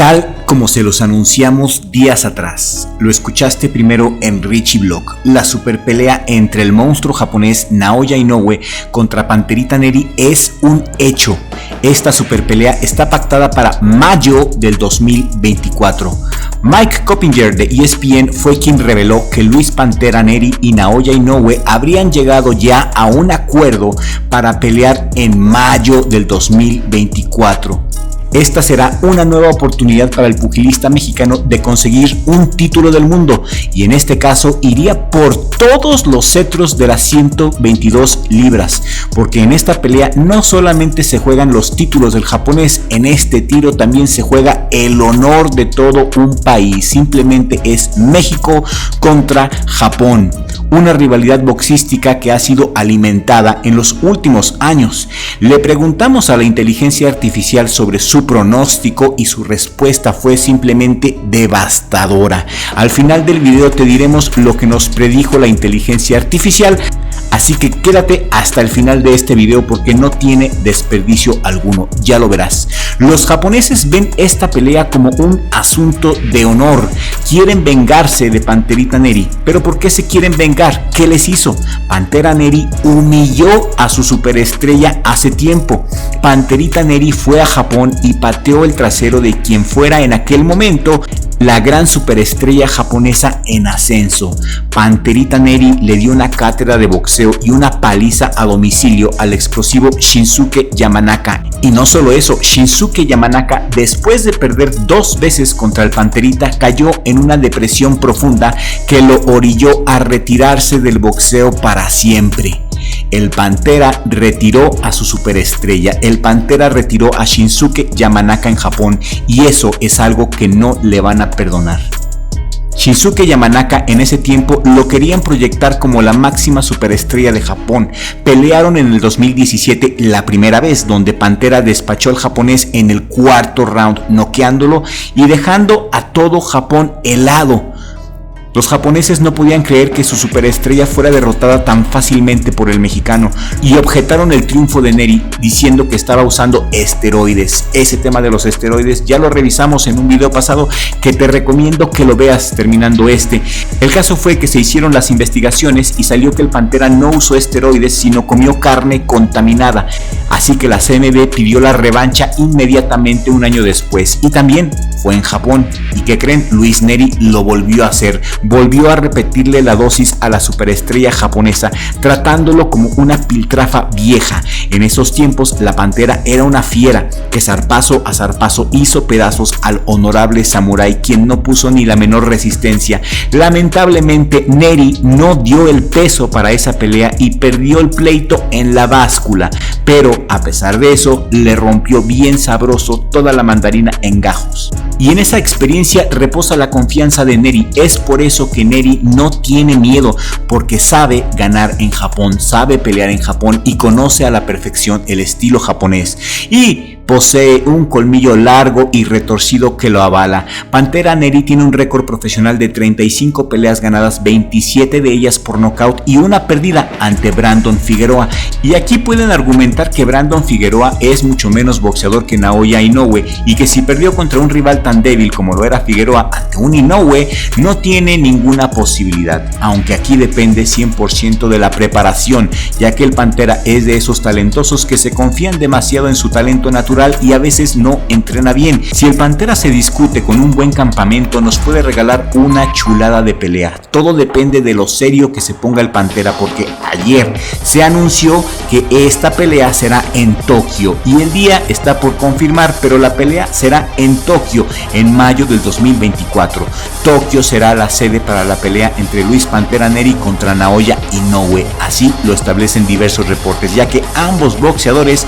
Tal como se los anunciamos días atrás, lo escuchaste primero en Richie Blog, la super pelea entre el monstruo japonés Naoya Inoue contra Panterita Neri es un hecho. Esta super pelea está pactada para mayo del 2024. Mike Coppinger de ESPN fue quien reveló que Luis Pantera Neri y Naoya Inoue habrían llegado ya a un acuerdo para pelear en mayo del 2024. Esta será una nueva oportunidad para el pugilista mexicano de conseguir un título del mundo y en este caso iría por todos los cetros de las 122 libras, porque en esta pelea no solamente se juegan los títulos del japonés, en este tiro también se juega el honor de todo un país. Simplemente es México contra Japón. Una rivalidad boxística que ha sido alimentada en los últimos años. Le preguntamos a la inteligencia artificial sobre su pronóstico y su respuesta fue simplemente devastadora. Al final del video te diremos lo que nos predijo la inteligencia artificial, así que quédate hasta el final de este video porque no tiene desperdicio alguno, ya lo verás. Los japoneses ven esta pelea como un asunto de honor, quieren vengarse de Panterita Neri, pero ¿por qué se quieren vengar? ¿Qué les hizo? Pantera Neri humilló a su superestrella hace tiempo. Panterita Neri fue a Japón y pateó el trasero de quien fuera en aquel momento la gran superestrella japonesa en ascenso. Panterita Neri le dio una cátedra de boxeo y una paliza a domicilio al explosivo Shinsuke Yamanaka. Y no solo eso, Shinsuke Yamanaka, después de perder 2 veces contra el Panterita, cayó en una depresión profunda que lo orilló a retirarse del boxeo para siempre. El Pantera retiró a su superestrella, el Pantera retiró a Shinsuke Yamanaka en Japón y eso es algo que no le van a perdonar. Shinsuke Yamanaka en ese tiempo lo querían proyectar como la máxima superestrella de Japón. Pelearon en el 2017 la primera vez, donde Pantera despachó al japonés en el 4º round, noqueándolo y dejando a todo Japón helado. Los japoneses no podían creer que su superestrella fuera derrotada tan fácilmente por el mexicano y objetaron el triunfo de Neri diciendo que estaba usando esteroides. Ese tema de los esteroides ya lo revisamos en un video pasado que te recomiendo que lo veas terminando este. El caso fue que se hicieron las investigaciones y salió que el Pantera no usó esteroides sino comió carne contaminada. Así que la CMB pidió la revancha inmediatamente un año después y también fue en Japón. ¿Y qué creen? Luis Neri lo volvió a hacer. Volvió a repetirle la dosis a la superestrella japonesa, tratándolo como una piltrafa vieja. En esos tiempos la Pantera era una fiera que zarpazo a zarpazo hizo pedazos al honorable samurái, quien no puso ni la menor resistencia. Lamentablemente Neri no dio el peso para esa pelea y perdió el pleito en la báscula, pero a pesar de eso le rompió bien sabroso toda la mandarina en gajos. Y en esa experiencia reposa la confianza de Neri. Es por eso que Neri no tiene miedo, porque sabe ganar en Japón, sabe pelear en Japón y conoce a la perfección el estilo japonés. Y posee un colmillo largo y retorcido que lo avala. Pantera Neri tiene un récord profesional de 35 peleas ganadas, 27 de ellas por nocaut y una perdida ante Brandon Figueroa. Y aquí pueden argumentar que Brandon Figueroa es mucho menos boxeador que Naoya Inoue y que si perdió contra un rival tan débil como lo era Figueroa ante un Inoue, no tiene ninguna posibilidad. Aunque aquí depende 100% de la preparación, ya que el Pantera es de esos talentosos que se confían demasiado en su talento natural y a veces no entrena bien. Si el Pantera se discute con un buen campamento, nos puede regalar una chulada de pelea. Todo depende de lo serio que se ponga el Pantera, porque ayer se anunció que esta pelea será en Tokio y el día está por confirmar, pero la pelea será en Tokio en mayo del 2024. Tokio será la sede para la pelea entre Luis Pantera Neri contra Naoya Inoue. Así lo establecen diversos reportes, ya que ambos boxeadores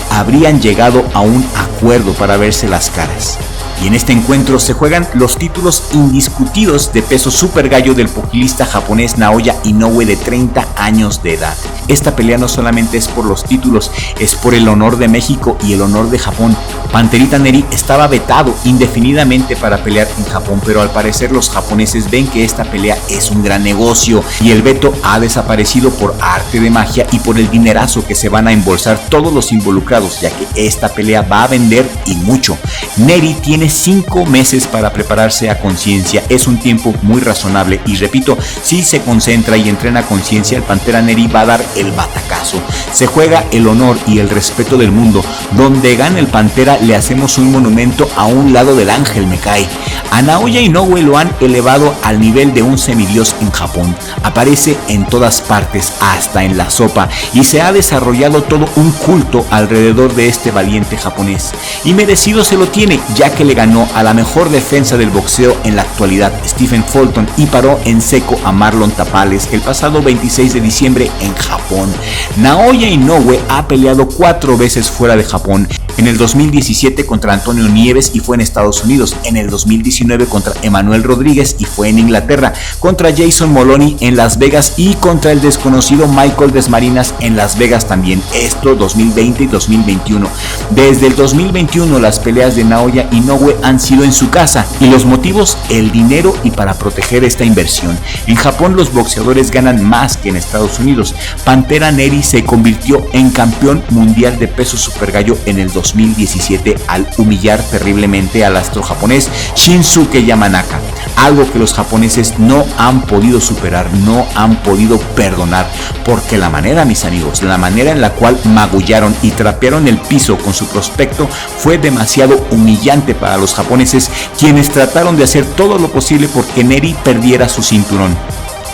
habrían llegado a un acuerdo para verse las caras. Y en este encuentro se juegan los títulos indiscutidos de peso super gallo del pugilista japonés Naoya Inoue de 30 años de edad. esta pelea no solamente es por los títulos, es por el honor de México y el honor de Japón. Panterita Neri estaba vetado indefinidamente para pelear en Japón, pero al parecer los japoneses ven que esta pelea es un gran negocio y el veto ha desaparecido por arte de magia y por el dinerazo que se van a embolsar todos los involucrados, ya que esta pelea va a vender y mucho. Neri tiene 5 meses para prepararse a conciencia, es un tiempo muy razonable y repito, si se concentra y entrena a conciencia, el Pantera Neri va a dar el batacazo. Se juega el honor y el respeto del mundo. Donde gane el Pantera le hacemos un monumento a un lado del ángel, me cae. A Naoya Inoue lo han elevado al nivel de un semidios en Japón. Aparece en todas partes, hasta en la sopa, y se ha desarrollado todo un culto alrededor de este valiente japonés. Y merecido se lo tiene, ya que le ganó a la mejor defensa del boxeo en la actualidad, Stephen Fulton, y paró en seco a Marlon Tapales el pasado 26 de diciembre en Japón. Naoya Inoue ha peleado 4 veces fuera de Japón. En el 2017 contra Antonio Nieves y fue en Estados Unidos. En el 2019 contra Emanuel Rodríguez y fue en Inglaterra. Contra Jason Moloney en Las Vegas y contra el desconocido Michael Desmarinas en Las Vegas también. Esto 2020 y 2021. Desde el 2021 las peleas de Naoya Inoue han sido en su casa. Y los motivos, el dinero y para proteger esta inversión. En Japón los boxeadores ganan más que en Estados Unidos. Pantera Neri se convirtió en campeón mundial de peso supergallo en el 2017 al humillar terriblemente al astro japonés Shinsuke Yamanaka, algo que los japoneses no han podido superar, no han podido perdonar, porque la manera, mis amigos, la manera en la cual magullaron y trapearon el piso con su prospecto fue demasiado humillante para los japoneses, quienes trataron de hacer todo lo posible porque Neri perdiera su cinturón.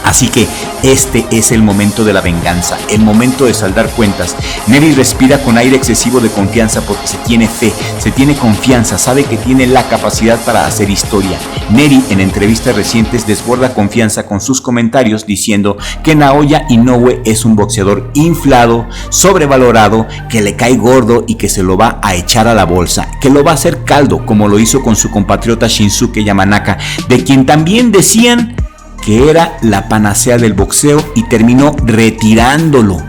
Así que este es el momento de la venganza, el momento de saldar cuentas. Neri respira con aire excesivo de confianza porque se tiene fe, se tiene confianza, sabe que tiene la capacidad para hacer historia. Neri en entrevistas recientes desborda confianza con sus comentarios diciendo que Naoya Inoue es un boxeador inflado, sobrevalorado, que le cae gordo y que se lo va a echar a la bolsa, que lo va a hacer caldo como lo hizo con su compatriota Shinsuke Yamanaka, de quien también decían que era la panacea del boxeo y terminó retirándolo.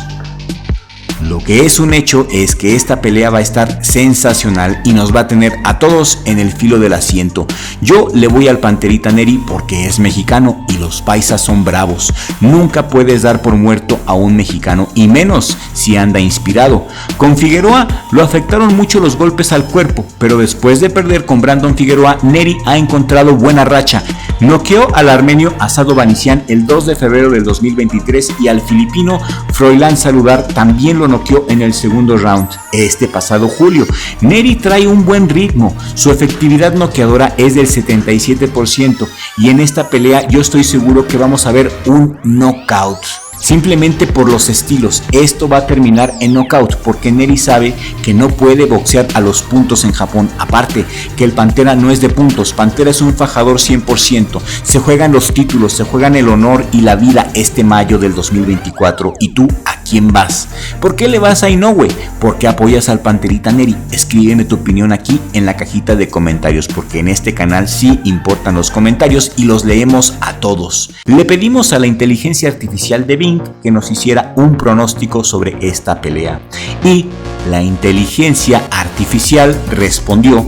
Lo que es un hecho es que esta pelea va a estar sensacional y nos va a tener a todos en el filo del asiento. Yo le voy al Panterita Neri porque es mexicano y los paisas son bravos. Nunca puedes dar por muerto a un mexicano y menos si anda inspirado. Con Figueroa lo afectaron mucho los golpes al cuerpo, pero después de perder con Brandon Figueroa, Neri ha encontrado buena racha. Noqueó al armenio Asado Vanician el 2 de febrero del 2023 y al filipino Froilán Saludar también lo noqueó en el segundo round este pasado julio. Neri trae un buen ritmo, su efectividad noqueadora es del 77% y en esta pelea yo estoy seguro que vamos a ver un knockout. Simplemente por los estilos, esto va a terminar en knockout porque Neri sabe que no puede boxear a los puntos en Japón. Aparte que el Pantera no es de puntos, Pantera es un fajador 100%. Se juegan los títulos, se juegan el honor y la vida este mayo del 2024. ¿Y tú a quién vas? ¿Por qué le vas a Inoue? ¿Por qué apoyas al Panterita Neri? Escríbeme tu opinión aquí en la cajita de comentarios porque en este canal sí importan los comentarios y los leemos a todos. Le pedimos a la inteligencia artificial de Bing que nos hiciera un pronóstico sobre esta pelea y la inteligencia artificial respondió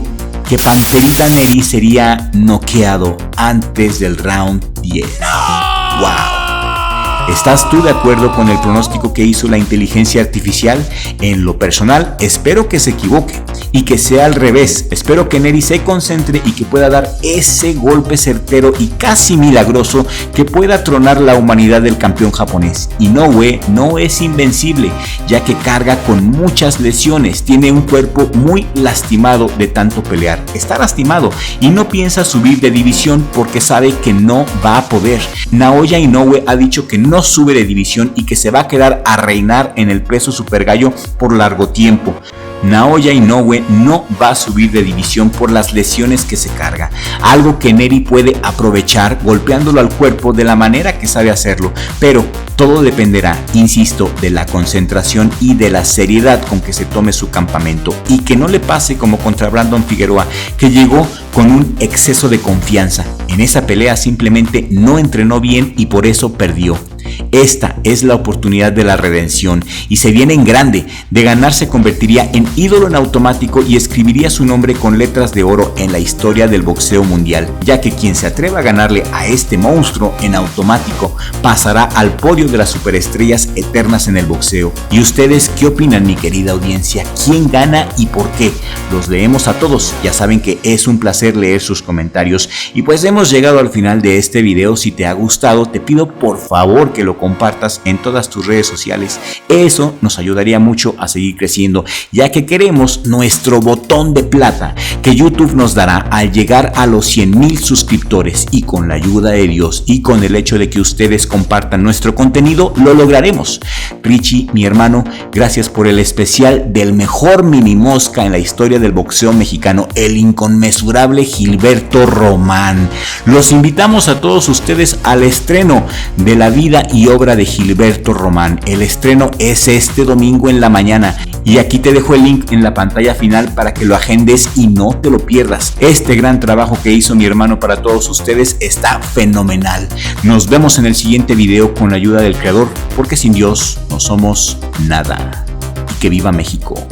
que Panterita Neri sería noqueado antes del round 10. ¡Wow! ¿Estás tú de acuerdo con el pronóstico que hizo la inteligencia artificial? En lo personal, espero que se equivoque y que sea al revés. Espero que Neri se concentre y que pueda dar ese golpe certero y casi milagroso que pueda tronar la humanidad del campeón japonés. Inoue no es invencible, ya que carga con muchas lesiones, tiene un cuerpo muy lastimado de tanto pelear. Está lastimado y no piensa subir de división porque sabe que no va a poder. Naoya Inoue ha dicho que no sube de división y que se va a quedar a reinar en el peso supergallo por largo tiempo. Naoya Inoue no va a subir de división por las lesiones que se carga, algo que Neri puede aprovechar golpeándolo al cuerpo de la manera que sabe hacerlo, pero todo dependerá, insisto, de la concentración y de la seriedad con que se tome su campamento y que no le pase como contra Brandon Figueroa, que llegó con un exceso de confianza. En esa pelea simplemente no entrenó bien y por eso perdió. Esta es la oportunidad de la redención y se viene en grande. De ganar se convertiría en ídolo en automático y escribiría su nombre con letras de oro en la historia del boxeo mundial, ya que quien se atreva a ganarle a este monstruo en automático pasará al podio de las superestrellas eternas en el boxeo. ¿Y ustedes qué opinan, mi querida audiencia? ¿Quién gana y por qué? Los leemos a todos, ya saben que es un placer leer sus comentarios y pues hemos llegado al final de este video. Si te ha gustado, te pido por favor que lo compartas en todas tus redes sociales. Eso nos ayudaría mucho a seguir creciendo, ya que queremos nuestro botón de plata que YouTube nos dará al llegar a los 100,000 suscriptores, y con la ayuda de Dios y con el hecho de que ustedes compartan nuestro contenido, lo lograremos. Richie, mi hermano, gracias por el especial del mejor mini mosca en la historia del boxeo mexicano, el inconmensurable Gilberto Román. Los invitamos a todos ustedes al estreno de la vida y obra de Gilberto Román. El estreno es este domingo en la mañana y aquí te dejo el link en la pantalla final para que lo agendes y no te lo pierdas. Este gran trabajo que hizo mi hermano para todos ustedes está fenomenal. Nos vemos en el siguiente video con la ayuda del Creador, porque sin Dios no somos nada. Y que viva México.